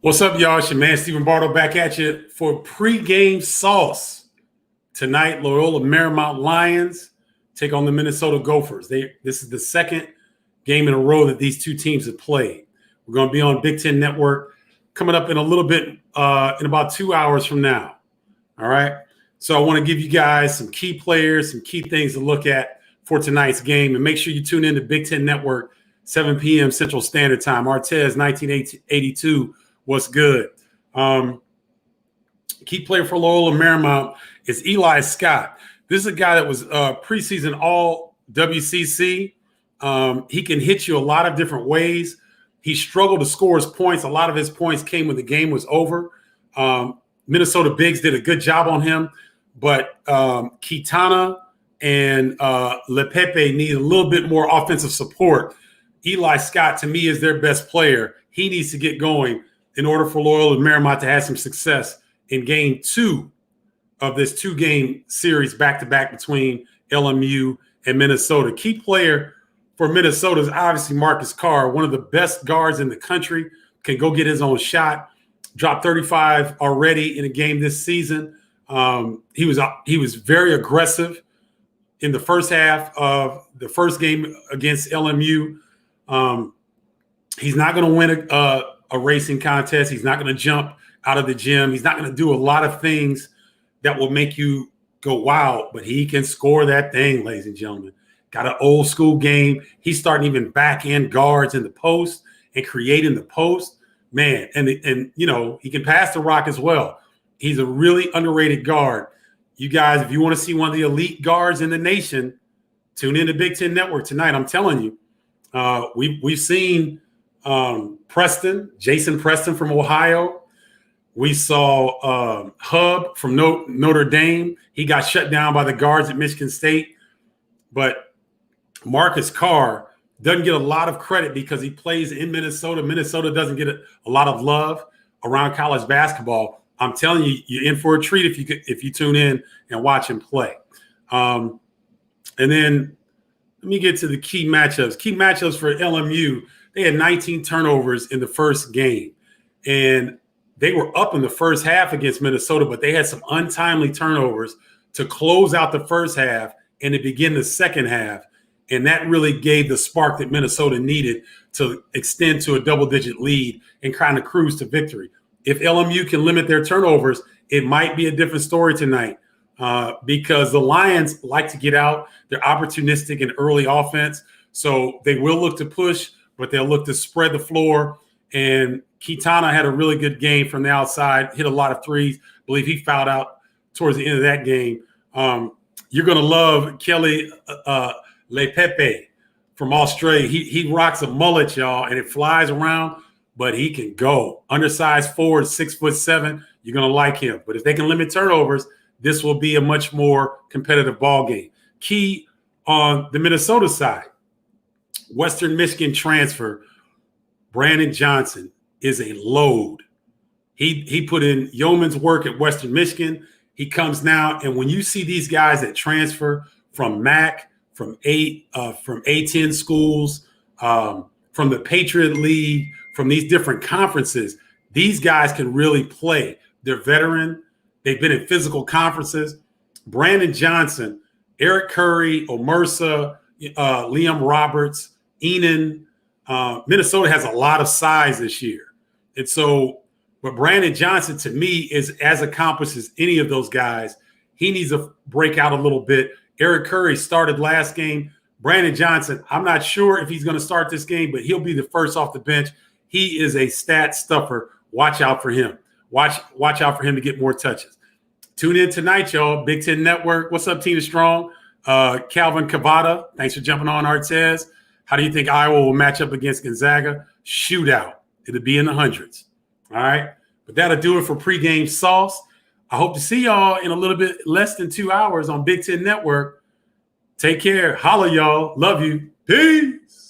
What's up, y'all? It's your man, Stephen Bardo, back at you for pregame sauce. Tonight, Loyola Marymount Lions take on the Minnesota Gophers. This is the second game in a row that these two teams have played. We're going to be on Big Ten Network coming up in a little bit, in about 2 hours from now. All right? So I want to give you guys some key players, some key things to look at for tonight's game. And make sure you tune in to Big Ten Network, 7 p.m. Central Standard Time. Artez, 1982. What's good? Key player for Loyola Marymount is Eli Scott. This is a guy that was preseason all WCC. He can hit you a lot of different ways. He struggled to score his points. A lot of his points came when the game was over. Minnesota Bigs did a good job on him, but Kitana and Lepepe need a little bit more offensive support. Eli Scott, to me, is their best player. He needs to get going in order for Loyola Marymount to have some success in game 2 of this 2-game series back-to-back between LMU and Minnesota. Key player for Minnesota is obviously Marcus Carr, one of the best guards in the country, can go get his own shot, dropped 35 already in a game this season. He was very aggressive in the first half of the first game against LMU. He's not going to win a racing contest. He's not going to jump out of the gym. He's not going to do a lot of things that will make you go, wow, but he can score that thing, ladies and gentlemen. Got an old school game. He's starting even back end guards in the post and creating the post. Man, and you know, he can pass the rock as well. He's a really underrated guard. You guys, if you want to see one of the elite guards in the nation, tune in to Big Ten Network tonight. I'm telling you, we've seen Jason Preston from Ohio. We saw Hub from Notre Dame. He got shut down by the guards at Michigan State. But Marcus Carr doesn't get a lot of credit because he plays in Minnesota. Minnesota doesn't get a lot of love around college basketball. I'm telling you, you're in for a treat if you tune in and watch him play. And then let me get to the key matchups. Key matchups for LMU. They had 19 turnovers in the first game. And they were up in the first half against Minnesota, but they had some untimely turnovers to close out the first half and to begin the second half. And that really gave the spark that Minnesota needed to extend to a double-digit lead and kind of cruise to victory. If LMU can limit their turnovers, it might be a different story tonight because the Lions like to get out. They're opportunistic in early offense, so they will look to push, but they'll look to spread the floor. And Kitana had a really good game from the outside, hit a lot of threes. I believe he fouled out towards the end of that game. You're going to love Kelly Lepepe from Australia. He rocks a mullet, y'all, and it flies around, but he can go. Undersized forward, 6'7". You're going to like him. But if they can limit turnovers, this will be a much more competitive ball game. Key on the Minnesota side, Western Michigan transfer, Brandon Johnson is a load. He put in yeoman's work at Western Michigan. He comes now, and when you see these guys that transfer from MAC, from A10 schools, from the Patriot League, from these different conferences, these guys can really play. They're veteran. They've been in physical conferences. Brandon Johnson, Eric Curry, Omersa, Liam Roberts, Enan. Minnesota has a lot of size this year. And so, but Brandon Johnson, to me, is as accomplished as any of those guys. He needs to break out a little bit. Eric Curry started last game. Brandon Johnson, I'm not sure if he's going to start this game, but he'll be the first off the bench. He is a stat stuffer. Watch out for him. Watch out for him to get more touches. Tune in tonight, y'all. Big Ten Network. What's up, Tina Strong? Calvin Cavada, thanks for jumping on, Artez. How do you think Iowa will match up against Gonzaga? Shootout. It'll be in the hundreds. All right? But that'll do it for pregame sauce. I hope to see y'all in a little bit less than 2 hours on Big Ten Network. Take care. Holla, y'all. Love you. Peace.